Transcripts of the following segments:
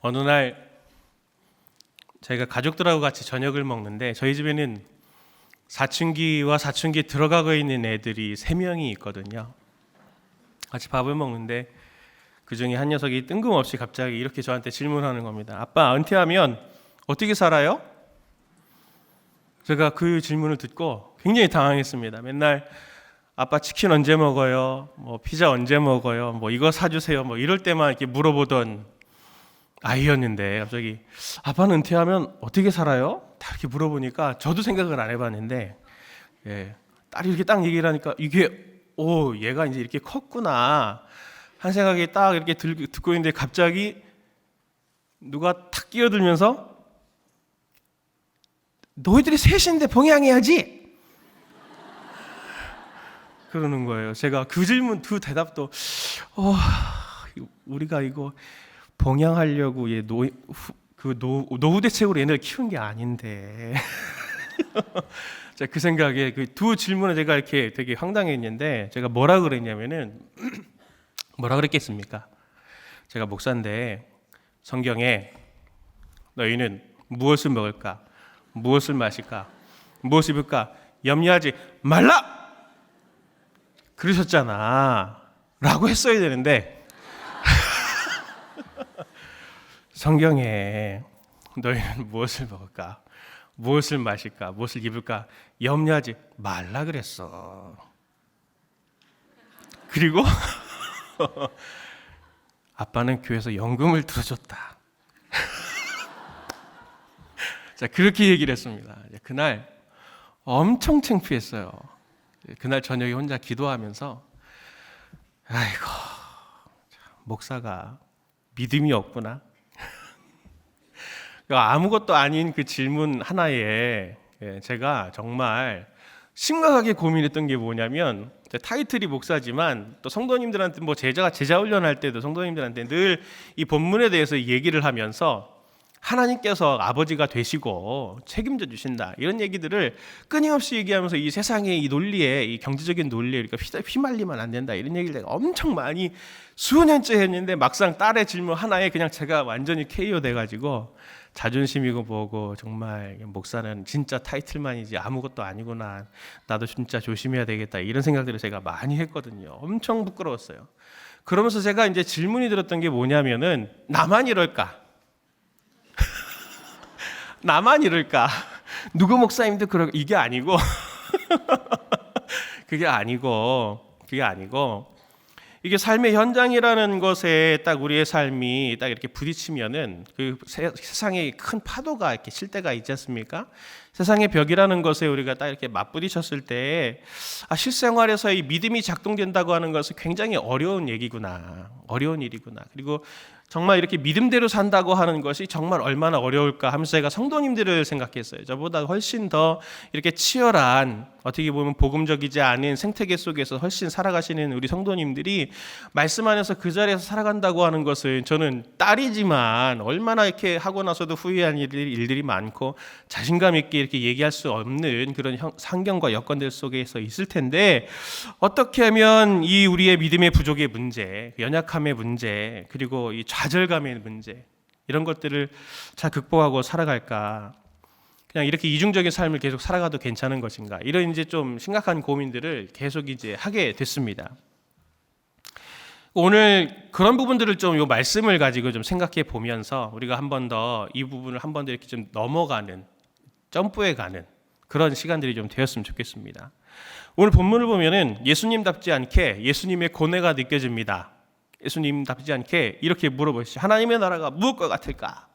어느 날 저희가 가족들하고 같이 저녁을 먹는데 저희 집에는 사춘기와 사춘기 들어가고 있는 애들이 3명이 있거든요. 같이 밥을 먹는데 그중에 한 녀석이 뜬금없이 갑자기 이렇게 저한테 질문하는 겁니다. 아빠, 은퇴하면 어떻게 살아요? 제가 그 질문을 듣고 굉장히 당황했습니다. 맨날 아빠 치킨 언제 먹어요? 피자 언제 먹어요? 이거 사주세요. 이럴 때만 이렇게 물어보던 아이였는데 갑자기 아빠는 은퇴하면 어떻게 살아요? 딱 이렇게 물어보니까 저도 생각을 안 해봤는데 딸이 이렇게 딱 얘기를 하니까 얘가 이제 이렇게 컸구나 한 생각이 딱 이렇게 듣고 있는데 갑자기 누가 탁 끼어들면서 너희들이 셋인데 봉양해야지 그러는 거예요. 제가 그 질문 그 대답도 우리가 이거 봉양하려고 노후 대책으로 얘네를 키운 게 아닌데 그 생각에 그 두 질문에 제가 이렇게 되게 황당했는데 제가 뭐라 그랬냐면은 뭐라 그랬겠습니까? 제가 목사인데 성경에 너희는 무엇을 먹을까? 무엇을 마실까? 무엇을 입을까? 염려하지 말라! 그러셨잖아 라고 했어야 되는데 성경에 너희는 무엇을 먹을까? 무엇을 마실까? 무엇을 입을까? 염려하지 말라 그랬어. 그리고 아빠는 교회에서 연금을 들어줬다. 자, 그렇게 얘기를 했습니다. 그날 엄청 창피했어요. 그날 저녁에 혼자 기도하면서 아이고 목사가 믿음이 없구나. 아무것도 아닌 그 질문 하나에 제가 정말 심각하게 고민했던 게 뭐냐면 타이틀이 목사지만 또 성도님들한테 제자 훈련할 때도 성도님들한테 늘 이 본문에 대해서 얘기를 하면서 하나님께서 아버지가 되시고 책임져 주신다 이런 얘기들을 끊임없이 얘기하면서 이 세상의 이 논리에 이 경제적인 논리에 그러니까 휘말리면 안 된다 이런 얘기를 내가 엄청 많이 수년째 했는데 막상 딸의 질문 하나에 그냥 제가 완전히 KO 돼가지고 자존심이고 뭐고 정말 목사는 진짜 타이틀만이지 아무것도 아니구나 나도 진짜 조심해야 되겠다 이런 생각들을 제가 많이 했거든요. 엄청 부끄러웠어요. 그러면서 제가 이제 질문이 들었던 게 뭐냐면은 나만 이럴까? 나만 이럴까? 누구 목사님도 이게 아니고 그게 아니고 이게 삶의 현장이라는 것에 딱 우리의 삶이 딱 이렇게 부딪히면은 그 세상에 큰 파도가 이렇게 칠 때가 있지 않습니까? 세상의 벽이라는 것에 우리가 딱 이렇게 맞부딪혔을 때 실생활에서 이 믿음이 작동된다고 하는 것은 굉장히 어려운 얘기구나. 어려운 일이구나. 그리고 정말 이렇게 믿음대로 산다고 하는 것이 정말 얼마나 어려울까 하면서 제가 성도님들을 생각했어요. 저보다 훨씬 더 이렇게 치열한 어떻게 보면 복음적이지 않은 생태계 속에서 훨씬 살아가시는 우리 성도님들이 말씀 안에서 그 자리에서 살아간다고 하는 것은 저는 딸이지만 얼마나 이렇게 하고 나서도 후회한 일들이 많고 자신감 있게 이렇게 얘기할 수 없는 그런 환경과 여건들 속에서 있을 텐데 어떻게 하면 이 우리의 믿음의 부족의 문제, 연약함의 문제, 그리고 이 좌절감의 문제 이런 것들을 잘 극복하고 살아갈까? 그냥 이렇게 이중적인 삶을 계속 살아가도 괜찮은 것인가? 이런 이제 좀 심각한 고민들을 계속 이제 하게 됐습니다. 오늘 그런 부분들을 좀 요 말씀을 가지고 좀 생각해 보면서 우리가 한 번 더 이 부분을 한 번 더 이렇게 좀 넘어가는 점프해 가는 그런 시간들이 좀 되었으면 좋겠습니다. 오늘 본문을 보면은 예수님답지 않게 예수님의 고뇌가 느껴집니다. 예수님답지 않게 이렇게 물어보시죠. 하나님의 나라가 무엇과 같을까?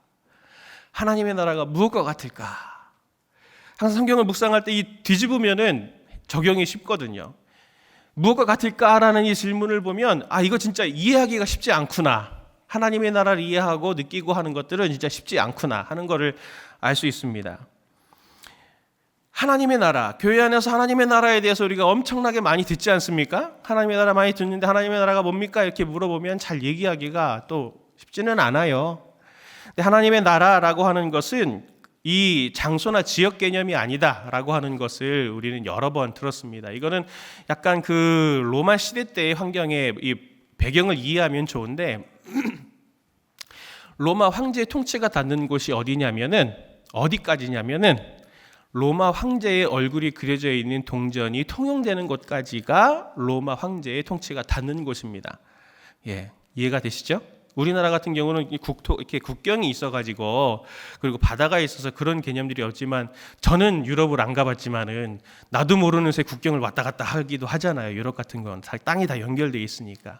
하나님의 나라가 무엇과 같을까? 항상 성경을 묵상할 때 이 뒤집으면은 적용이 쉽거든요. 무엇과 같을까라는 이 질문을 보면 이거 진짜 이해하기가 쉽지 않구나. 하나님의 나라를 이해하고 느끼고 하는 것들은 진짜 쉽지 않구나 하는 것을 알 수 있습니다. 하나님의 나라, 교회 안에서 하나님의 나라에 대해서 우리가 엄청나게 많이 듣지 않습니까? 하나님의 나라 많이 듣는데 하나님의 나라가 뭡니까? 이렇게 물어보면 잘 얘기하기가 또 쉽지는 않아요. 근데 하나님의 나라라고 하는 것은 이 장소나 지역 개념이 아니다라고 하는 것을 우리는 여러 번 들었습니다. 이거는 약간 그 로마 시대 때의 환경의 이 배경을 이해하면 좋은데 로마 황제의 통치가 닿는 곳이 어디까지냐면은 로마 황제의 얼굴이 그려져 있는 동전이 통용되는 곳까지가 로마 황제의 통치가 닿는 곳입니다. 예, 이해가 되시죠? 우리나라 같은 경우는 이렇게 국경이 있어가지고 그리고 바다가 있어서 그런 개념들이 없지만 저는 유럽을 안 가봤지만은 나도 모르는 새 국경을 왔다 갔다 하기도 하잖아요. 유럽 같은 건 땅이 다 연결돼 있으니까.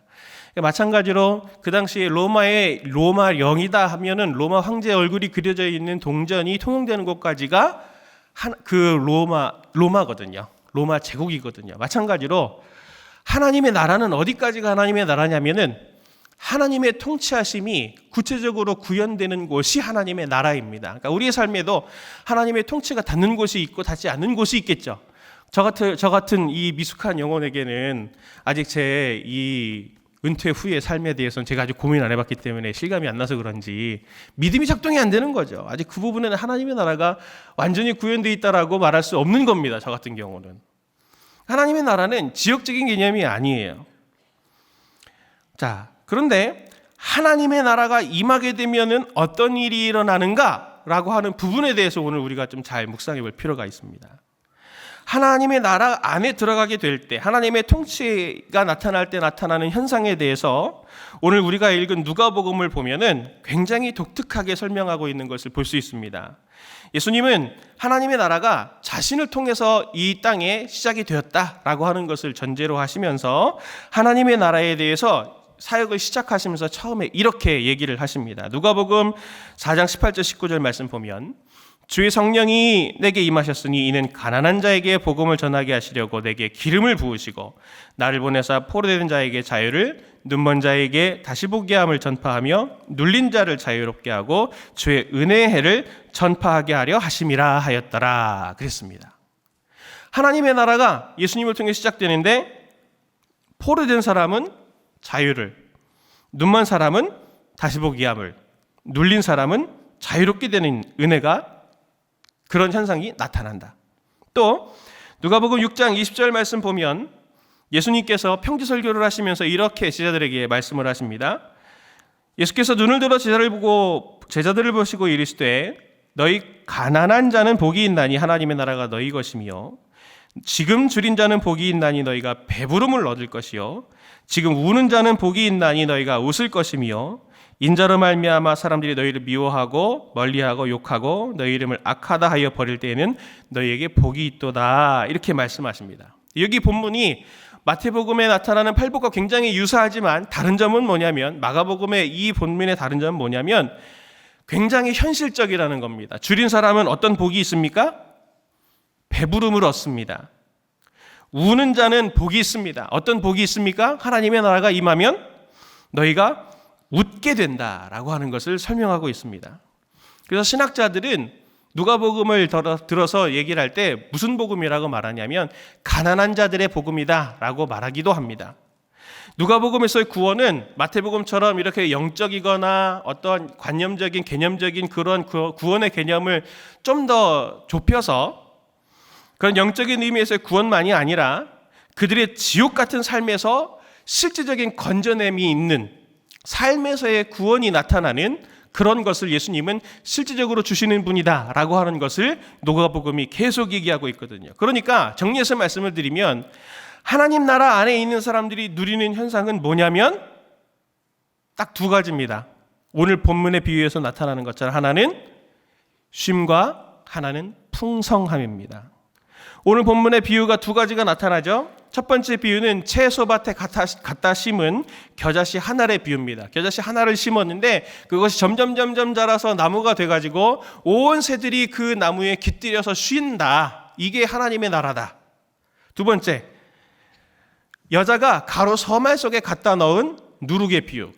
마찬가지로 그 당시에 로마령이다 하면은 로마 황제의 얼굴이 그려져 있는 동전이 통용되는 곳까지가 그 로마거든요. 로마 제국이거든요. 마찬가지로 하나님의 나라는 어디까지가 하나님의 나라냐면은 하나님의 통치하심이 구체적으로 구현되는 곳이 하나님의 나라입니다. 그러니까 우리의 삶에도 하나님의 통치가 닿는 곳이 있고 닿지 않는 곳이 있겠죠. 저 같은 이 미숙한 영혼에게는 아직 제 이 은퇴 후의 삶에 대해서는 제가 아직 고민 안 해봤기 때문에 실감이 안 나서 그런지 믿음이 작동이 안 되는 거죠. 아직 그 부분에는 하나님의 나라가 완전히 구현되어 있다라고 말할 수 없는 겁니다. 저 같은 경우는. 하나님의 나라는 지역적인 개념이 아니에요. 자, 그런데 하나님의 나라가 임하게 되면은 어떤 일이 일어나는가라고 하는 부분에 대해서 오늘 우리가 좀 잘 묵상해 볼 필요가 있습니다. 하나님의 나라 안에 들어가게 될 때, 하나님의 통치가 나타날 때 나타나는 현상에 대해서 오늘 우리가 읽은 누가복음을 보면은 굉장히 독특하게 설명하고 있는 것을 볼 수 있습니다. 예수님은 하나님의 나라가 자신을 통해서 이 땅에 시작이 되었다라고 하는 것을 전제로 하시면서 하나님의 나라에 대해서 사역을 시작하시면서 처음에 이렇게 얘기를 하십니다. 누가복음 4장 18절 19절 말씀 보면 주의 성령이 내게 임하셨으니 이는 가난한 자에게 복음을 전하게 하시려고 내게 기름을 부으시고 나를 보내사 포로된 자에게 자유를, 눈먼 자에게 다시 보게 함을 전파하며 눌린 자를 자유롭게 하고 주의 은혜의 해를 전파하게 하려 하심이라 하였더라 그랬습니다. 하나님의 나라가 예수님을 통해 시작되는데 포로된 사람은 자유를, 눈먼 사람은 다시 보게 함을, 눌린 사람은 자유롭게 되는 은혜가 그런 현상이 나타난다. 또 누가복음 6장 20절 말씀 보면 예수님께서 평지 설교를 하시면서 이렇게 제자들에게 말씀을 하십니다. 예수께서 눈을 들어 제자들을 보시고 이르시되 너희 가난한 자는 복이 있나니 하나님의 나라가 너희 것이며 지금 줄인 자는 복이 있나니 너희가 배부름을 얻을 것이요 지금 우는 자는 복이 있나니 너희가 웃을 것이며 인자로 말미암아 사람들이 너희를 미워하고 멀리하고 욕하고 너희 이름을 악하다 하여 버릴 때에는 너희에게 복이 있도다 이렇게 말씀하십니다. 여기 본문이 마태복음에 나타나는 팔복과 굉장히 유사하지만 다른 점은 뭐냐면 마가복음의 이 본문의 다른 점은 뭐냐면 굉장히 현실적이라는 겁니다. 줄인 사람은 어떤 복이 있습니까? 배부름을 얻습니다. 우는 자는 복이 있습니다. 어떤 복이 있습니까? 하나님의 나라가 임하면 너희가 웃게 된다라고 하는 것을 설명하고 있습니다. 그래서 신학자들은 누가복음을 들어서 얘기를 할 때 무슨 복음이라고 말하냐면 가난한 자들의 복음이다라고 말하기도 합니다. 누가복음에서의 구원은 마태복음처럼 이렇게 영적이거나 어떤 관념적인 개념적인 그런 구원의 개념을 좀 더 좁혀서 그런 영적인 의미에서의 구원만이 아니라 그들의 지옥 같은 삶에서 실질적인 건져냄이 있는 삶에서의 구원이 나타나는 그런 것을 예수님은 실질적으로 주시는 분이다라고 하는 것을 누가복음이 계속 얘기하고 있거든요. 그러니까 정리해서 말씀을 드리면 하나님 나라 안에 있는 사람들이 누리는 현상은 뭐냐면 딱 두 가지입니다. 오늘 본문의 비유에서 나타나는 것처럼 하나는 쉼과 하나는 풍성함입니다. 오늘 본문의 비유가 두 가지가 나타나죠. 첫 번째 비유는 채소밭에 갖다 심은 겨자씨 하나의 비유입니다. 겨자씨 하나를 심었는데 그것이 점점 자라서 나무가 돼가지고 온 새들이 그 나무에 깃들여서 쉰다. 이게 하나님의 나라다. 두 번째, 여자가 가로 서말 속에 갖다 넣은 누룩의 비유.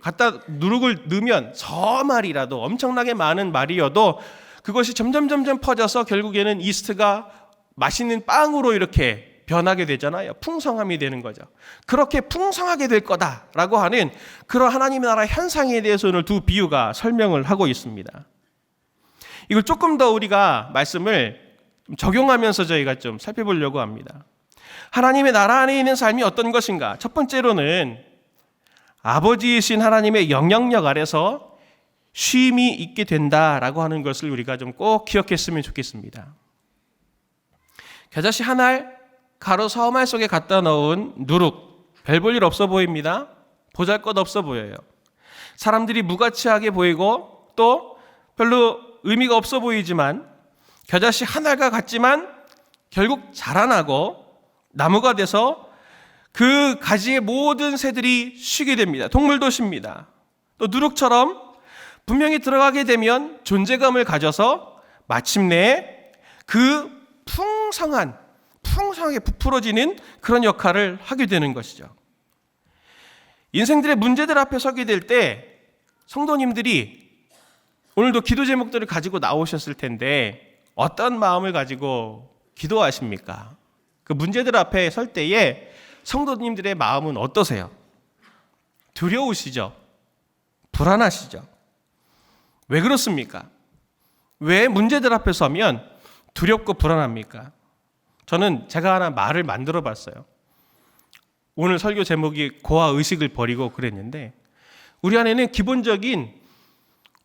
누룩을 넣으면 서말이라도 엄청나게 많은 말이어도 그것이 점점 퍼져서 결국에는 이스트가 맛있는 빵으로 이렇게 변하게 되잖아요. 풍성함이 되는 거죠. 그렇게 풍성하게 될 거다라고 하는 그런 하나님의 나라 현상에 대해서 오늘 두 비유가 설명을 하고 있습니다. 이걸 조금 더 우리가 말씀을 적용하면서 저희가 좀 살펴보려고 합니다. 하나님의 나라 안에 있는 삶이 어떤 것인가? 첫 번째로는 아버지이신 하나님의 영향력 아래서 쉼이 있게 된다라고 하는 것을 우리가 좀 꼭 기억했으면 좋겠습니다. 겨자씨 한 알 가로 서말 속에 갖다 넣은 누룩, 별 볼 일 없어 보입니다. 보잘것없어 보여요. 사람들이 무가치하게 보이고 또 별로 의미가 없어 보이지만 겨자씨 한 알과 같지만 결국 자라나고 나무가 돼서 그 가지의 모든 새들이 쉬게 됩니다. 동물도 쉽니다. 또 누룩처럼 분명히 들어가게 되면 존재감을 가져서 마침내 그 풍성하게 부풀어지는 그런 역할을 하게 되는 것이죠. 인생들의 문제들 앞에 서게 될 때 성도님들이 오늘도 기도 제목들을 가지고 나오셨을 텐데 어떤 마음을 가지고 기도하십니까? 그 문제들 앞에 설 때에 성도님들의 마음은 어떠세요? 두려우시죠? 불안하시죠? 왜 그렇습니까? 왜 문제들 앞에 서면 두렵고 불안합니까? 저는 제가 하나 말을 만들어 봤어요. 오늘 설교 제목이 고아의식을 버리고 그랬는데 우리 안에는 기본적인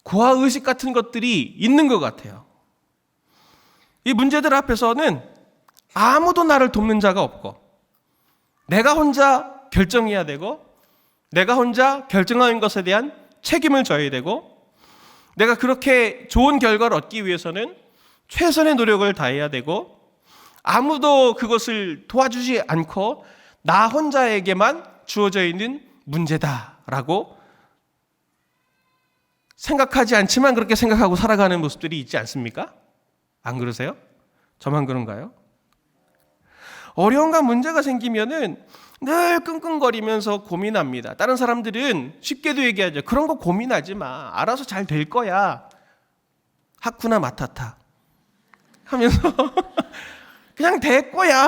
고아의식 같은 것들이 있는 것 같아요. 이 문제들 앞에서는 아무도 나를 돕는 자가 없고 내가 혼자 결정해야 되고 내가 혼자 결정한 것에 대한 책임을 져야 되고 내가 그렇게 좋은 결과를 얻기 위해서는 최선의 노력을 다해야 되고 아무도 그것을 도와주지 않고 나 혼자에게만 주어져 있는 문제다라고 생각하지 않지만 그렇게 생각하고 살아가는 모습들이 있지 않습니까? 안 그러세요? 저만 그런가요? 어려움과 문제가 생기면은 늘 끙끙거리면서 고민합니다. 다른 사람들은 쉽게도 얘기하죠. 그런 거 고민하지 마. 알아서 잘 될 거야. 하쿠나 마타타 하면서 그냥 될 거야.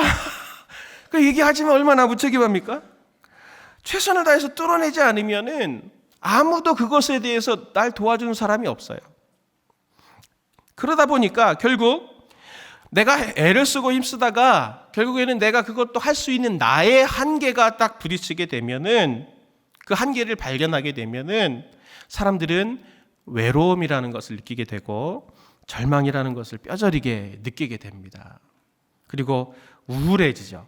그 얘기하지만 얼마나 무책임합니까? 최선을 다해서 뚫어내지 않으면은 아무도 그것에 대해서 날 도와주는 사람이 없어요. 그러다 보니까 결국 내가 애를 쓰고 힘쓰다가 결국에는 내가 그것도 할 수 있는 나의 한계가 딱 부딪히게 되면은 그 한계를 발견하게 되면은 사람들은 외로움이라는 것을 느끼게 되고 절망이라는 것을 뼈저리게 느끼게 됩니다. 그리고 우울해지죠.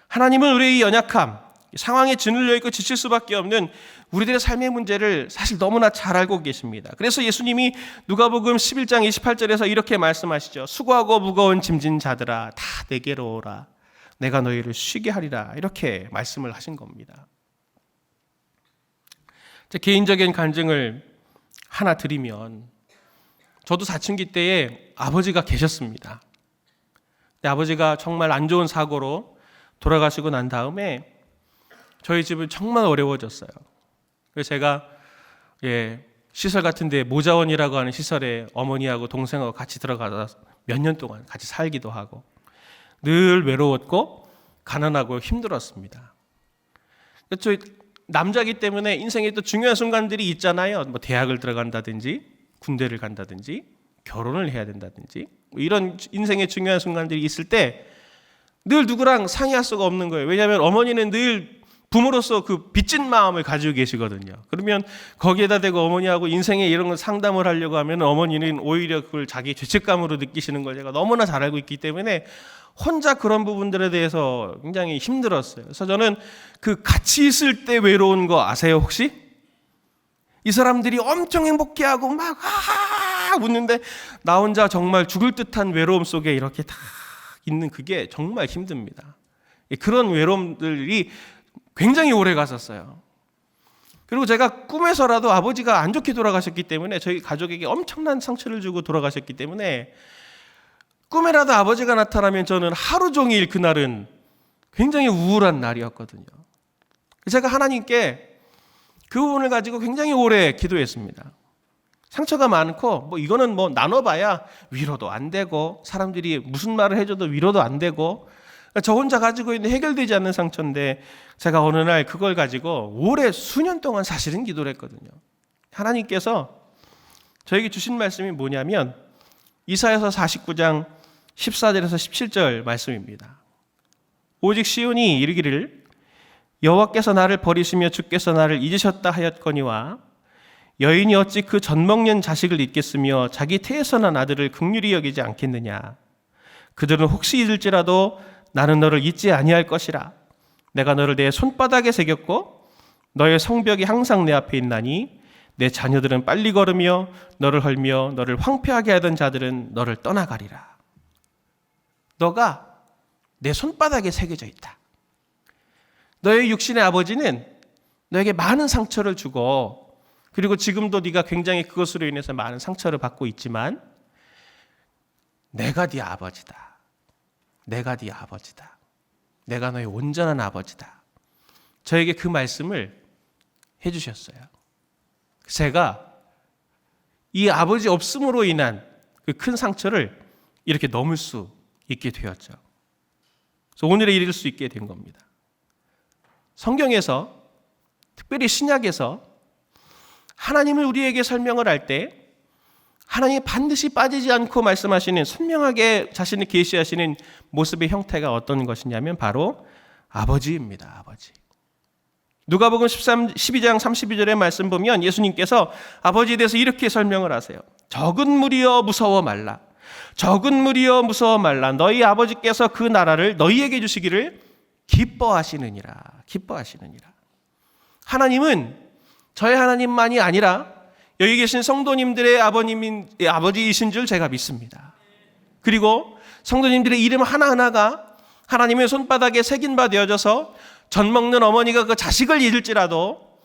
하나님은 우리의 연약함, 상황에 짓눌려 있고 지칠 수밖에 없는 우리들의 삶의 문제를 사실 너무나 잘 알고 계십니다. 그래서 예수님이 누가복음 11장 28절에서 이렇게 말씀하시죠. 수고하고 무거운 짐진 자들아 다 내게로 오라. 내가 너희를 쉬게 하리라. 이렇게 말씀을 하신 겁니다. 제 개인적인 간증을 하나 드리면 저도 사춘기 때에 아버지가 계셨습니다. 근데 아버지가 정말 안 좋은 사고로 돌아가시고 난 다음에 저희 집은 정말 어려워졌어요. 그래서 제가 시설 같은 데 모자원이라고 하는 시설에 어머니하고 동생하고 같이 들어가서 몇 년 동안 같이 살기도 하고 늘 외로웠고 가난하고 힘들었습니다. 저희 남자이기 때문에 인생에 또 중요한 순간들이 있잖아요. 뭐 대학을 들어간다든지 군대를 간다든지 결혼을 해야 된다든지 이런 인생의 중요한 순간들이 있을 때 늘 누구랑 상의할 수가 없는 거예요. 왜냐하면 어머니는 늘 부모로서 그 빚진 마음을 가지고 계시거든요. 그러면 거기에다 대고 어머니하고 인생의 이런 걸 상담을 하려고 하면 어머니는 오히려 그걸 자기 죄책감으로 느끼시는 걸 제가 너무나 잘 알고 있기 때문에 혼자 그런 부분들에 대해서 굉장히 힘들었어요. 그래서 저는 그 같이 있을 때 외로운 거 아세요 혹시? 이 사람들이 엄청 행복해하고 막 웃는데 나 혼자 정말 죽을 듯한 외로움 속에 이렇게 다 있는 그게 정말 힘듭니다. 그런 외로움들이 굉장히 오래 갔었어요. 그리고 제가 꿈에서라도 아버지가 안 좋게 돌아가셨기 때문에 저희 가족에게 엄청난 상처를 주고 돌아가셨기 때문에 꿈에라도 아버지가 나타나면 저는 하루 종일 그날은 굉장히 우울한 날이었거든요. 제가 하나님께 그 부분을 가지고 굉장히 오래 기도했습니다. 상처가 많고 뭐 이거는 뭐 나눠봐야 위로도 안 되고 사람들이 무슨 말을 해줘도 위로도 안 되고 저 혼자 가지고 있는 해결되지 않는 상처인데 제가 어느 날 그걸 가지고 오래 수년 동안 사실은 기도를 했거든요. 하나님께서 저에게 주신 말씀이 뭐냐면 이사야서 49장 14절에서 17절 말씀입니다. 오직 시온이 이르기를 여호와께서 나를 버리시며 주께서 나를 잊으셨다 하였거니와 여인이 어찌 그 젖먹는 자식을 잊겠으며 자기 태에서 난 아들을 긍휼히 여기지 않겠느냐. 그들은 혹시 잊을지라도 나는 너를 잊지 아니할 것이라. 내가 너를 내 손바닥에 새겼고 너의 성벽이 항상 내 앞에 있나니 내 자녀들은 빨리 걸으며 너를 헐며 너를 황폐하게 하던 자들은 너를 떠나가리라. 너가 내 손바닥에 새겨져 있다. 너의 육신의 아버지는 너에게 많은 상처를 주고 그리고 지금도 네가 굉장히 그것으로 인해서 많은 상처를 받고 있지만 내가 네 아버지다. 내가 네 아버지다. 내가 너의 온전한 아버지다. 저에게 그 말씀을 해주셨어요. 제가 이 아버지 없음으로 인한 그 큰 상처를 이렇게 넘을 수 있게 되었죠. 그래서 오늘에 이를 수 있게 된 겁니다. 성경에서 특별히 신약에서 하나님을 우리에게 설명을 할 때 하나님이 반드시 빠지지 않고 말씀하시는 선명하게 자신을 계시하시는 모습의 형태가 어떤 것이냐면 바로 아버지입니다. 아버지. 누가복음 12장 32절의 말씀 보면 예수님께서 아버지에 대해서 이렇게 설명을 하세요. 적은 무리여 무서워 말라. 적은 무리여 무서워 말라. 너희 아버지께서 그 나라를 너희에게 주시기를 기뻐하시느니라. 기뻐하시느니라. 하나님은 저의 하나님만이 아니라 여기 계신 성도님들의 아버지이신 줄 제가 믿습니다. 그리고 성도님들의 이름 하나하나가 하나님의 손바닥에 새긴 바 되어져서 젖먹는 어머니가 그 자식을 잊을지라도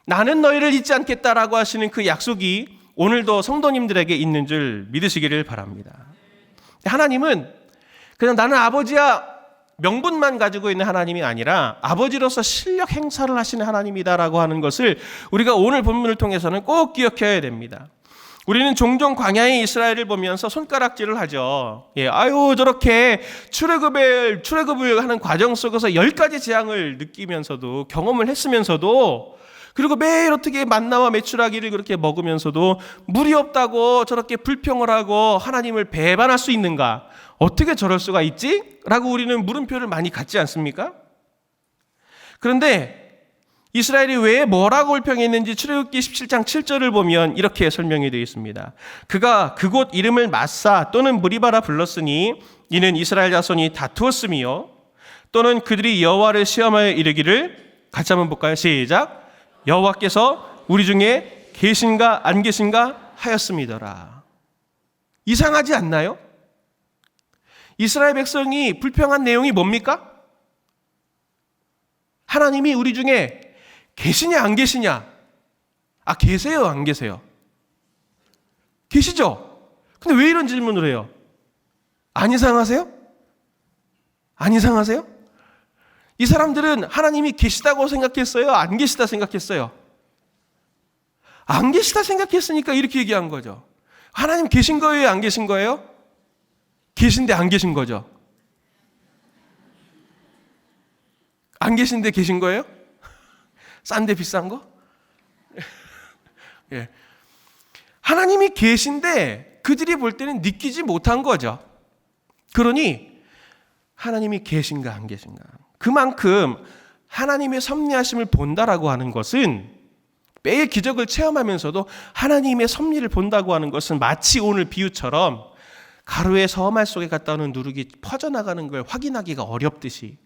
나는 너희를 잊지 않겠다라고 하시는 그 약속이 오늘도 성도님들에게 있는 줄 믿으시기를 바랍니다. 하나님은 그냥 나는 아버지야 명분만 가지고 있는 하나님이 아니라 아버지로서 실력 행사를 하시는 하나님이다라고 하는 것을 우리가 오늘 본문을 통해서는 꼭 기억해야 됩니다. 우리는 종종 광야의 이스라엘을 보면서 손가락질을 하죠. 저렇게 출애굽을 하는 과정 속에서 10가지 재앙을 느끼면서도 경험을 했으면서도 그리고 매일 어떻게 만나와 메추라기를 그렇게 먹으면서도 물이 없다고 저렇게 불평을 하고 하나님을 배반할 수 있는가? 어떻게 저럴 수가 있지? 라고 우리는 물음표를 많이 갖지 않습니까? 그런데 이스라엘이 왜 뭐라고 불평했는지 출애굽기 17장 7절을 보면 이렇게 설명이 되어 있습니다. 그가 그곳 이름을 마사 또는 무리바라 불렀으니 이는 이스라엘 자손이 다투었으며 또는 그들이 여호와를 시험하여 이르기를 같이 한번 볼까요? 시작. 여호와께서 우리 중에 계신가 안 계신가 하였음이더라. 이상하지 않나요? 이스라엘 백성이 불평한 내용이 뭡니까? 하나님이 우리 중에 계시냐 안 계시냐? 계세요 안 계세요? 계시죠? 근데 왜 이런 질문을 해요? 안 이상하세요? 안 이상하세요? 이 사람들은 하나님이 계시다고 생각했어요? 안 계시다 생각했어요? 안 계시다 생각했으니까 이렇게 얘기한 거죠. 하나님 계신 거예요? 안 계신 거예요? 계신데 안 계신 거죠. 안 계신데 계신 거예요? 싼데 비싼 거? 예. 하나님이 계신데 그들이 볼 때는 느끼지 못한 거죠. 그러니 하나님이 계신가 안 계신가. 그만큼 하나님의 섭리하심을 본다라고 하는 것은 매일 기적을 체험하면서도 하나님의 섭리를 본다고 하는 것은 마치 오늘 비유처럼 가루의 서말 속에 갔다 오는 누룩이 퍼져나가는 걸 확인하기가 어렵듯이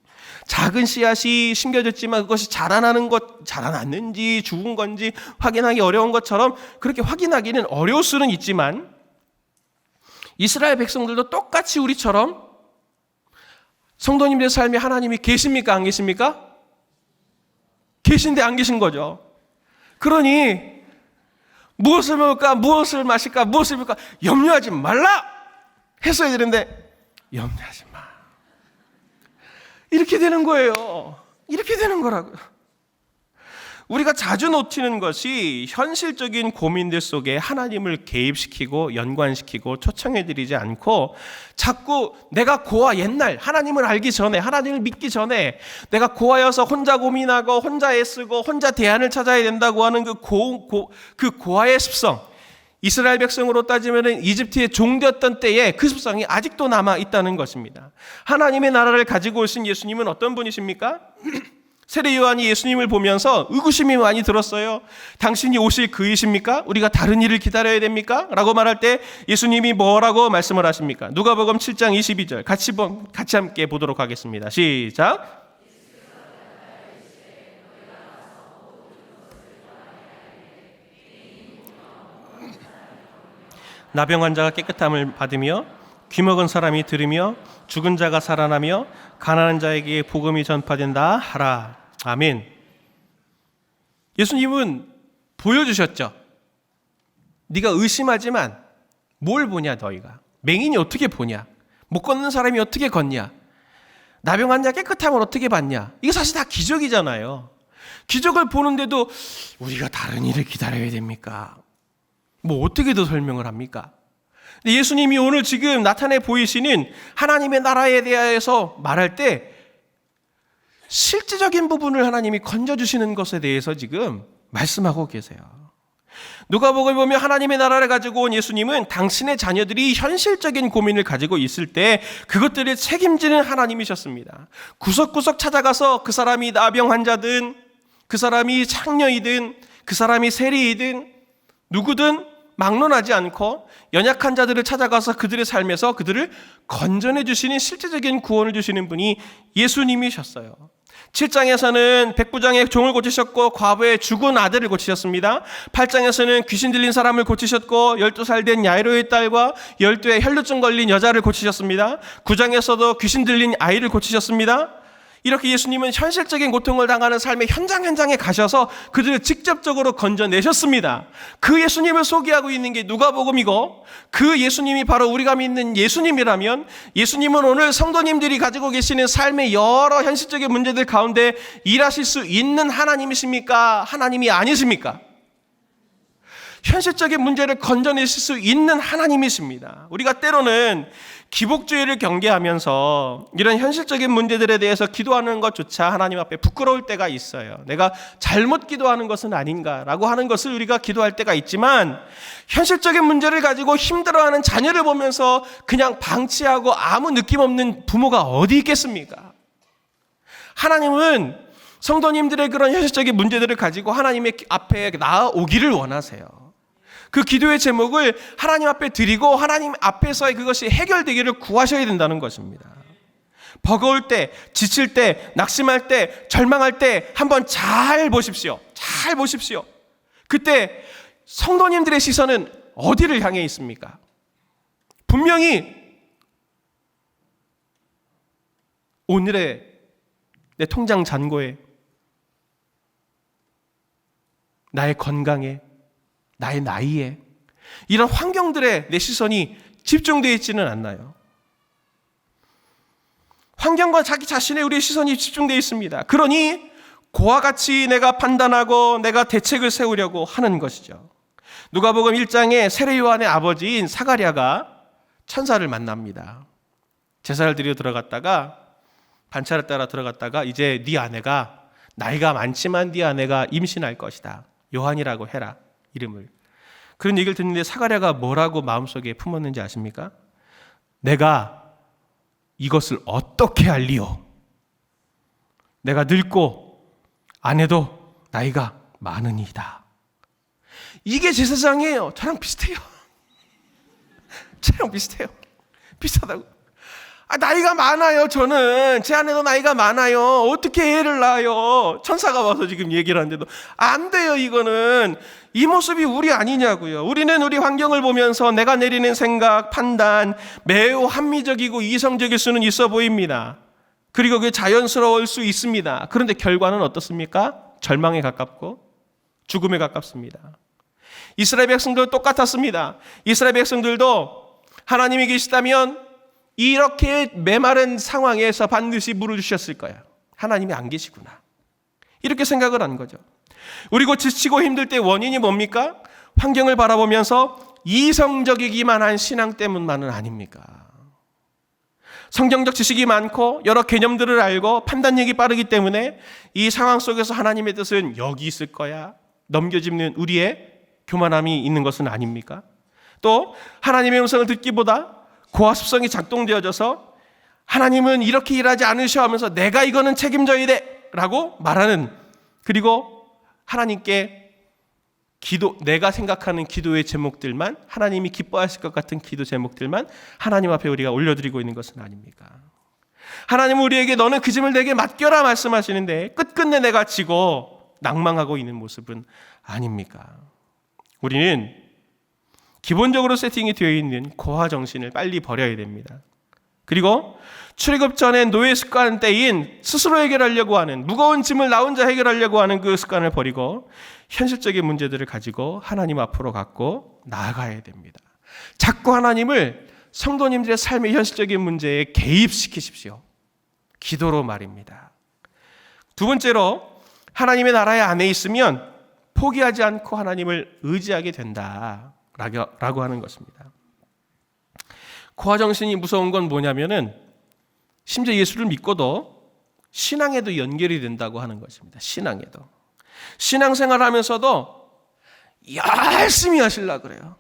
작은 씨앗이 심겨졌지만 그것이 자라났는지 죽은 건지 확인하기 어려운 것처럼 그렇게 확인하기는 어려울 수는 있지만 이스라엘 백성들도 똑같이 우리처럼 성도님들의 삶에 하나님이 계십니까? 안 계십니까? 계신데 안 계신 거죠. 그러니 무엇을 먹을까? 무엇을 마실까? 무엇을 입을까? 염려하지 말라! 했어야 되는데 염려하지 마. 이렇게 되는 거예요. 이렇게 되는 거라고요. 우리가 자주 놓치는 것이 현실적인 고민들 속에 하나님을 개입시키고 연관시키고 초청해드리지 않고 자꾸 내가 옛날 하나님을 알기 전에 하나님을 믿기 전에 내가 고아여서 혼자 고민하고 혼자 애쓰고 혼자 대안을 찾아야 된다고 하는 그 고아의 습성, 이스라엘 백성으로 따지면 이집트의 종되었던 때에 그 습성이 아직도 남아 있다는 것입니다. 하나님의 나라를 가지고 오신 예수님은 어떤 분이십니까? 세례 요한이 예수님을 보면서 의구심이 많이 들었어요. 당신이 오실 그이십니까? 우리가 다른 일을 기다려야 됩니까? 라고 말할 때 예수님이 뭐라고 말씀을 하십니까? 누가복음 7장 22절 같이 함께 보도록 하겠습니다. 시작. 나병 환자가 깨끗함을 받으며 귀먹은 사람이 들으며 죽은 자가 살아나며 가난한 자에게 복음이 전파된다 하라. 아멘. 예수님은 보여주셨죠. 네가 의심하지만 뭘 보냐 너희가. 맹인이 어떻게 보냐. 못 걷는 사람이 어떻게 걷냐. 나병 환자 깨끗함을 어떻게 받냐. 이게 사실 다 기적이잖아요. 기적을 보는데도 우리가 다른 일을 기다려야 됩니까? 뭐 어떻게 더 설명을 합니까? 예수님이 오늘 지금 나타내 보이시는 하나님의 나라에 대해서 말할 때 실질적인 부분을 하나님이 건져주시는 것에 대해서 지금 말씀하고 계세요. 누가복음을 보면 하나님의 나라를 가지고 온 예수님은 당신의 자녀들이 현실적인 고민을 가지고 있을 때 그것들을 책임지는 하나님이셨습니다. 구석구석 찾아가서 그 사람이 나병 환자든 그 사람이 창녀이든 그 사람이 세리이든 누구든 막론하지 않고 연약한 자들을 찾아가서 그들의 삶에서 그들을 건져내 주시는 실제적인 구원을 주시는 분이 예수님이셨어요. 7장에서는 백부장의 종을 고치셨고 과부의 죽은 아들을 고치셨습니다. 8장에서는 귀신 들린 사람을 고치셨고 12살 된 야이로의 딸과 12에 혈루증 걸린 여자를 고치셨습니다. 9장에서도 귀신 들린 아이를 고치셨습니다. 이렇게 예수님은 현실적인 고통을 당하는 삶의 현장에 가셔서 그들을 직접적으로 건져내셨습니다. 그 예수님을 소개하고 있는 게 누가복음이고 그 예수님이 바로 우리가 믿는 예수님이라면 예수님은 오늘 성도님들이 가지고 계시는 삶의 여러 현실적인 문제들 가운데 일하실 수 있는 하나님이십니까? 하나님이 아니십니까? 현실적인 문제를 건져내실 수 있는 하나님이십니다. 우리가 때로는 기복주의를 경계하면서 이런 현실적인 문제들에 대해서 기도하는 것조차 하나님 앞에 부끄러울 때가 있어요. 내가 잘못 기도하는 것은 아닌가라고 하는 것을 우리가 기도할 때가 있지만 현실적인 문제를 가지고 힘들어하는 자녀를 보면서 그냥 방치하고 아무 느낌 없는 부모가 어디 있겠습니까? 하나님은 성도님들의 그런 현실적인 문제들을 가지고 하나님의 앞에 나아오기를 원하세요. 그 기도의 제목을 하나님 앞에 드리고 하나님 앞에서의 그것이 해결되기를 구하셔야 된다는 것입니다. 버거울 때, 지칠 때, 낙심할 때, 절망할 때 한번 잘 보십시오. 잘 보십시오. 그때 성도님들의 시선은 어디를 향해 있습니까? 분명히 오늘의 내 통장 잔고에, 나의 건강에, 나의 나이에 이런 환경들에 내 시선이 집중되어 있지는 않나요? 환경과 자기 자신의 우리의 시선이 집중되어 있습니다. 그러니 그와 같이 내가 판단하고 내가 대책을 세우려고 하는 것이죠. 누가복음 1장에 세례 요한의 아버지인 사가랴가 천사를 만납니다. 제사를 드리러 들어갔다가 반차를 따라 들어갔다가 이제 네 아내가 나이가 많지만 네 아내가 임신할 것이다. 요한이라고 해라. 이름을. 그런 얘기를 듣는데 사가랴가 뭐라고 마음속에 품었는지 아십니까? 내가 이것을 어떻게 알리오? 내가 늙고 아내도 나이가 많으니이다. 이게 제사장이에요. 저랑 비슷해요. 저랑 비슷해요. 비슷하다고. 나이가 많아요. 저는 제 아내도 나이가 많아요. 어떻게 애를 낳아요? 천사가 와서 지금 얘기를 하는데도 안 돼요. 이거는 이 모습이 우리 아니냐고요. 우리는 우리 환경을 보면서 내가 내리는 생각, 판단 매우 합리적이고 이성적일 수는 있어 보입니다. 그리고 그게 자연스러울 수 있습니다. 그런데 결과는 어떻습니까? 절망에 가깝고 죽음에 가깝습니다. 이스라엘 백성도 똑같았습니다. 이스라엘 백성들도 하나님이 계시다면 이렇게 메마른 상황에서 반드시 물을 주셨을 거야. 하나님이 안 계시구나. 이렇게 생각을 한 거죠. 그리고 지치고 힘들 때 원인이 뭡니까? 환경을 바라보면서 이성적이기만 한 신앙 때문만은 아닙니까? 성경적 지식이 많고 여러 개념들을 알고 판단력이 빠르기 때문에 이 상황 속에서 하나님의 뜻은 여기 있을 거야. 넘겨짚는 우리의 교만함이 있는 것은 아닙니까? 또 하나님의 음성을 듣기보다 고아습성이 작동되어져서 하나님은 이렇게 일하지 않으셔 하면서 내가 이거는 책임져야 돼 라고 말하는, 그리고 하나님께 내가 생각하는 기도의 제목들만, 하나님이 기뻐하실 것 같은 기도 제목들만 하나님 앞에 우리가 올려드리고 있는 것은 아닙니까? 하나님은 우리에게 너는 그 짐을 내게 맡겨라 말씀하시는데 끝끝내 내가 지고 낭망하고 있는 모습은 아닙니까? 우리는 기본적으로 세팅이 되어 있는 고아 정신을 빨리 버려야 됩니다. 그리고 출애굽 전에 노예 습관 때인 스스로 해결하려고 하는, 무거운 짐을 나 혼자 해결하려고 하는 그 습관을 버리고 현실적인 문제들을 가지고 하나님 앞으로 갖고 나아가야 됩니다. 자꾸 하나님을 성도님들의 삶의 현실적인 문제에 개입시키십시오. 기도로 말입니다. 두 번째로, 하나님의 나라의 안에 있으면 포기하지 않고 하나님을 의지하게 된다라고 하는 것입니다. 고아 정신이 무서운 건 뭐냐면은 심지어 예수를 믿고도 신앙에도 연결이 된다고 하는 것입니다. 신앙생활을 하면서도 열심히 하시려고 그래요.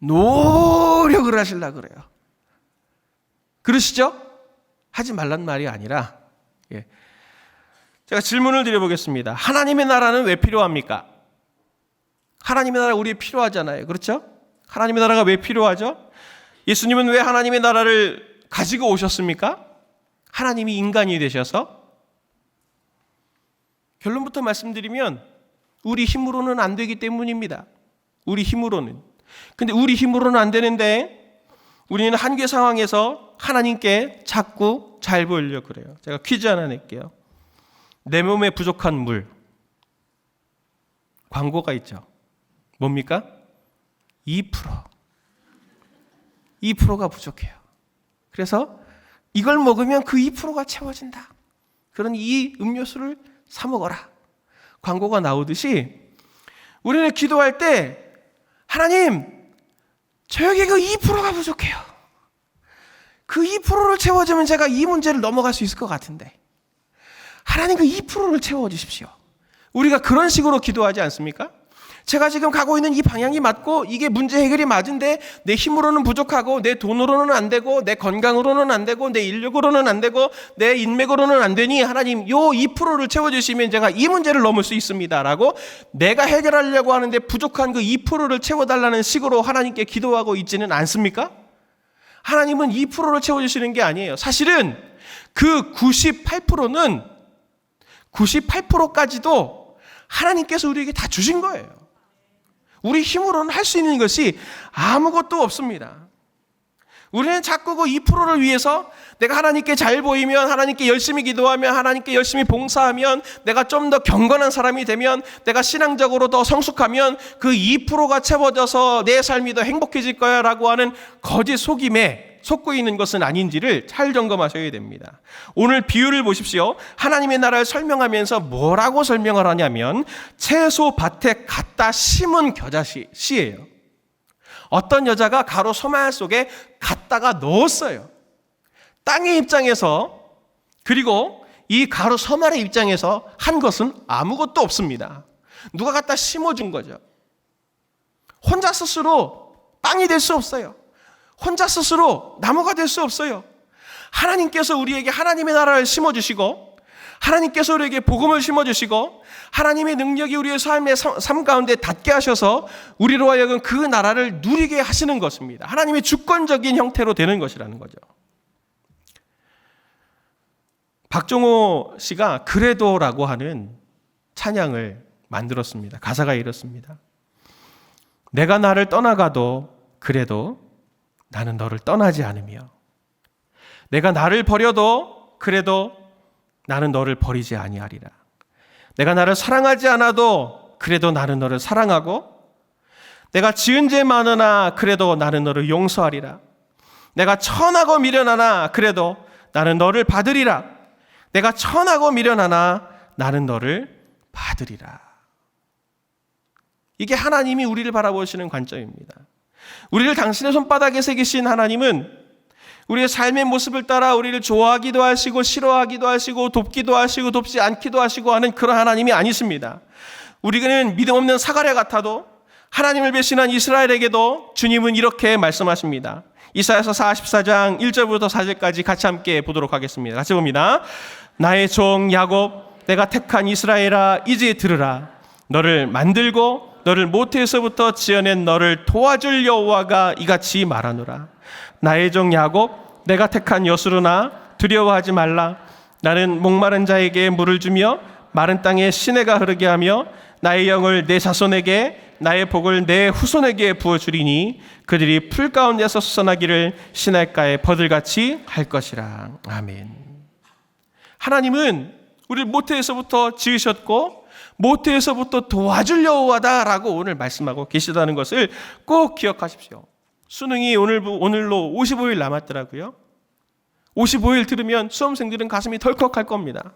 노력을 하시려고 그래요. 그러시죠? 하지 말란 말이 아니라, 제가 질문을 드려보겠습니다. 하나님의 나라는 왜 필요합니까? 하나님의 나라 우리 필요하잖아요. 그렇죠? 하나님의 나라가 왜 필요하죠? 예수님은 왜 하나님의 나라를 가지고 오셨습니까? 하나님이 인간이 되셔서? 결론부터 말씀드리면 우리 힘으로는 안 되기 때문입니다. 우리 힘으로는. 근데 우리 힘으로는 안 되는데 우리는 한계 상황에서 하나님께 자꾸 잘 보이려고 그래요. 제가 퀴즈 하나 낼게요. 내 몸에 부족한 물. 광고가 있죠. 뭡니까? 2%. 2%가 부족해요. 그래서 이걸 먹으면 그 2%가 채워진다. 그런 이 음료수를 사 먹어라. 광고가 나오듯이 우리는 기도할 때 하나님, 저에게 그 2%가 부족해요. 그 2%를 채워주면 제가 이 문제를 넘어갈 수 있을 것 같은데 하나님 그 2%를 채워주십시오. 우리가 그런 식으로 기도하지 않습니까? 제가 지금 가고 있는 이 방향이 맞고 이게 문제 해결이 맞은데 내 힘으로는 부족하고 내 돈으로는 안 되고 내 건강으로는 안 되고 내 인력으로는 안 되고 내 인맥으로는 안 되니 하나님 요 2%를 채워주시면 제가 이 문제를 넘을 수 있습니다 라고 내가 해결하려고 하는데 부족한 그 2%를 채워달라는 식으로 하나님께 기도하고 있지는 않습니까? 하나님은 2%를 채워주시는 게 아니에요. 사실은 그 98%는 98%까지도 하나님께서 우리에게 다 주신 거예요. 우리 힘으로는 할 수 있는 것이 아무것도 없습니다. 우리는 자꾸 그 2%를 위해서 내가 하나님께 잘 보이면, 하나님께 열심히 기도하면, 하나님께 열심히 봉사하면, 내가 좀 더 경건한 사람이 되면, 내가 신앙적으로 더 성숙하면 그 2%가 채워져서 내 삶이 더 행복해질 거야 라고 하는 거짓 속임에 속고 있는 것은 아닌지를 잘 점검하셔야 됩니다. 오늘 비유를 보십시오. 하나님의 나라를 설명하면서 뭐라고 설명을 하냐면 채소 밭에 갖다 심은 겨자씨예요. 어떤 여자가 가로 서말 속에 갖다가 넣었어요. 땅의 입장에서, 그리고 이 가로 서말의 입장에서 한 것은 아무것도 없습니다. 누가 갖다 심어준 거죠. 혼자 스스로 빵이 될 수 없어요. 혼자 스스로 나무가 될 수 없어요. 하나님께서 우리에게 하나님의 나라를 심어주시고, 하나님께서 우리에게 복음을 심어주시고, 하나님의 능력이 우리의 삶 가운데 닿게 하셔서 우리로 하여금 그 나라를 누리게 하시는 것입니다. 하나님의 주권적인 형태로 되는 것이라는 거죠. 박종호 씨가 그래도라고 하는 찬양을 만들었습니다. 가사가 이렇습니다. 내가 나를 떠나가도 그래도 나는 너를 떠나지 않으며, 내가 나를 버려도 그래도 나는 너를 버리지 아니하리라. 내가 나를 사랑하지 않아도 그래도 나는 너를 사랑하고, 내가 지은 죄 많으나 그래도 나는 너를 용서하리라. 내가 천하고 미련하나 그래도 나는 너를 받으리라. 내가 천하고 미련하나 나는 너를 받으리라. 이게 하나님이 우리를 바라보시는 관점입니다. 우리를 당신의 손바닥에 새기신 하나님은 우리의 삶의 모습을 따라 우리를 좋아하기도 하시고 싫어하기도 하시고 돕기도 하시고 돕지 않기도 하시고 하는 그런 하나님이 아니십니다. 우리는 믿음 없는 사가랴 같아도 하나님을 배신한 이스라엘에게도 주님은 이렇게 말씀하십니다. 이사야서 44장 1절부터 4절까지 같이 함께 보도록 하겠습니다. 같이 봅니다. 나의 종 야곱, 내가 택한 이스라엘아, 이제 들으라. 너를 만들고 너를 모태에서부터 지어낸 너를 도와줄 여호와가 이같이 말하노라. 나의 종 야곱, 내가 택한 여수르나, 두려워하지 말라. 나는 목마른 자에게 물을 주며 마른 땅에 시내가 흐르게 하며 나의 영을 내 자손에게, 나의 복을 내 후손에게 부어주리니 그들이 풀 가운데서 솟아나기를 시냇가에 버들같이 할 것이라. 아멘. 하나님은 우리를 모태에서부터 지으셨고 모태에서부터 도와줄 여호와다라고 오늘 말씀하고 계시다는 것을 꼭 기억하십시오. 수능이 오늘로 55일 남았더라고요. 55일 들으면 수험생들은 가슴이 덜컥할 겁니다.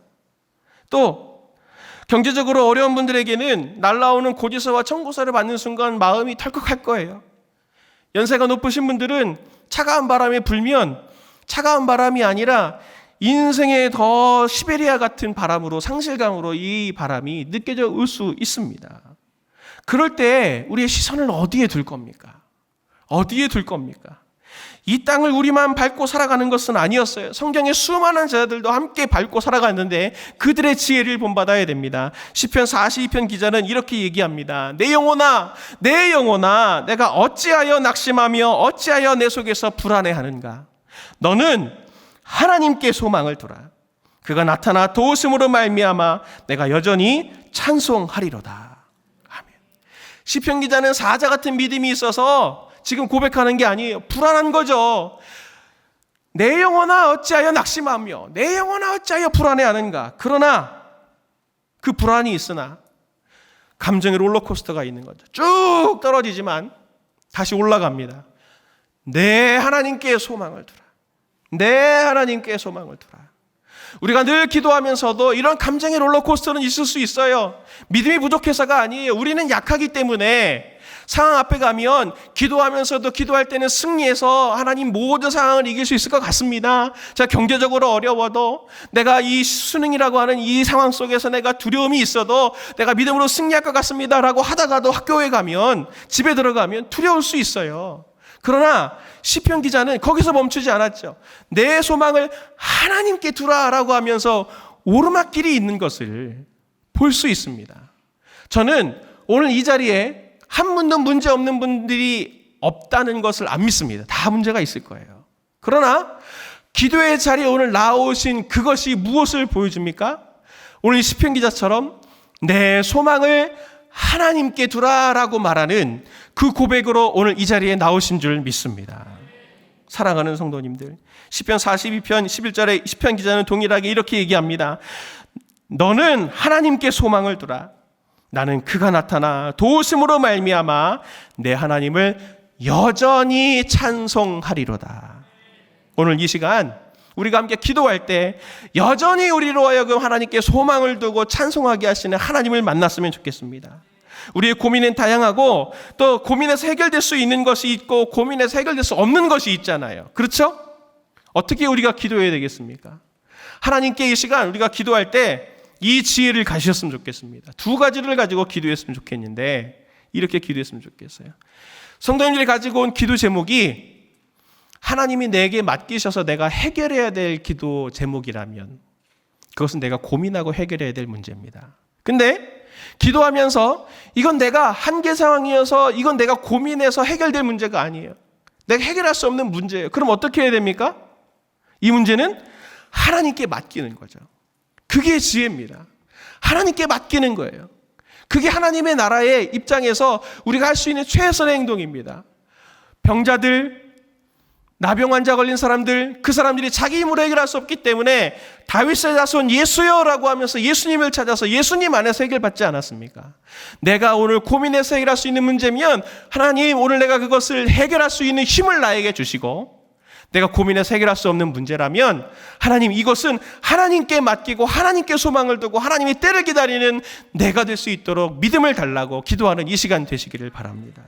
또 경제적으로 어려운 분들에게는 날라오는 고지서와 청구서를 받는 순간 마음이 덜컥할 거예요. 연세가 높으신 분들은 차가운 바람이 불면 차가운 바람이 아니라 인생의 더 시베리아 같은 바람으로, 상실감으로 이 바람이 느껴져 올 수 있습니다. 그럴 때 우리의 시선을 어디에 둘 겁니까? 어디에 둘 겁니까? 이 땅을 우리만 밟고 살아가는 것은 아니었어요. 성경의 수많은 자들도 함께 밟고 살아갔는데 그들의 지혜를 본받아야 됩니다. 시편 42편 기자는 이렇게 얘기합니다. 내 영혼아, 내 영혼아, 내가 어찌하여 낙심하며 어찌하여 내 속에서 불안해하는가? 너는 하나님께 소망을 두라. 그가 나타나 도우심으로 말미암아 내가 여전히 찬송하리로다. 아멘. 시편 기자는 사자 같은 믿음이 있어서 지금 고백하는 게 아니에요. 불안한 거죠. 내 영혼아 어찌하여 낙심하며 내 영혼아 어찌하여 불안해하는가. 그러나 그 불안이 있으나 감정의 롤러코스터가 있는 거죠. 쭉 떨어지지만 다시 올라갑니다. 내 하나님께 소망을 두라. 내 하나님께 소망을 두라. 우리가 늘 기도하면서도 이런 감정의 롤러코스터는 있을 수 있어요. 믿음이 부족해서가 아니에요. 우리는 약하기 때문에 상황 앞에 가면 기도하면서도 기도할 때는 승리해서 하나님 모든 상황을 이길 수 있을 것 같습니다. 자, 경제적으로 어려워도 내가 이 수능이라고 하는 이 상황 속에서 내가 두려움이 있어도 내가 믿음으로 승리할 것 같습니다 라고 하다가도 학교에 가면, 집에 들어가면 두려울 수 있어요. 그러나 시편 기자는 거기서 멈추지 않았죠. 내 소망을 하나님께 두라라고 하면서 오르막길이 있는 것을 볼 수 있습니다. 저는 오늘 이 자리에 한 분도 문제 없는 분들이 없다는 것을 안 믿습니다. 다 문제가 있을 거예요. 그러나 기도의 자리에 오늘 나오신 그것이 무엇을 보여줍니까? 오늘 시편 기자처럼 내 소망을 하나님께 두라라고 말하는 그 고백으로 오늘 이 자리에 나오신 줄 믿습니다. 사랑하는 성도님들, 시편 42편 11절에 시편 기자는 동일하게 이렇게 얘기합니다. 너는 하나님께 소망을 두라. 나는 그가 나타나 도우심으로 말미암아 내 하나님을 여전히 찬송하리로다. 오늘 이 시간 우리가 함께 기도할 때 여전히 우리로 하여금 하나님께 소망을 두고 찬송하게 하시는 하나님을 만났으면 좋겠습니다. 우리의 고민은 다양하고 또 고민에서 해결될 수 있는 것이 있고 고민에서 해결될 수 없는 것이 있잖아요. 그렇죠? 어떻게 우리가 기도해야 되겠습니까? 하나님께 이 시간 우리가 기도할 때 이 지혜를 가지셨으면 좋겠습니다. 두 가지를 가지고 기도했으면 좋겠는데 이렇게 기도했으면 좋겠어요. 성도님들이 가지고 온 기도 제목이 하나님이 내게 맡기셔서 내가 해결해야 될 기도 제목이라면 그것은 내가 고민하고 해결해야 될 문제입니다. 근데 기도하면서 이건 내가 한계 상황이어서 이건 내가 고민해서 해결될 문제가 아니에요. 내가 해결할 수 없는 문제예요. 그럼 어떻게 해야 됩니까? 이 문제는 하나님께 맡기는 거죠. 그게 지혜입니다. 하나님께 맡기는 거예요. 그게 하나님의 나라의 입장에서 우리가 할 수 있는 최선의 행동입니다. 병자들, 나병 환자 걸린 사람들, 그 사람들이 자기 힘으로 해결할 수 없기 때문에 다윗의 자손 예수여라고 하면서 예수님을 찾아서 예수님 안에서 해결받지 않았습니까? 내가 오늘 고민해서 해결할 수 있는 문제면 하나님 오늘 내가 그것을 해결할 수 있는 힘을 나에게 주시고, 내가 고민해서 해결할 수 없는 문제라면 하나님 이것은 하나님께 맡기고 하나님께 소망을 두고 하나님의 때를 기다리는 내가 될 수 있도록 믿음을 달라고 기도하는 이 시간 되시기를 바랍니다.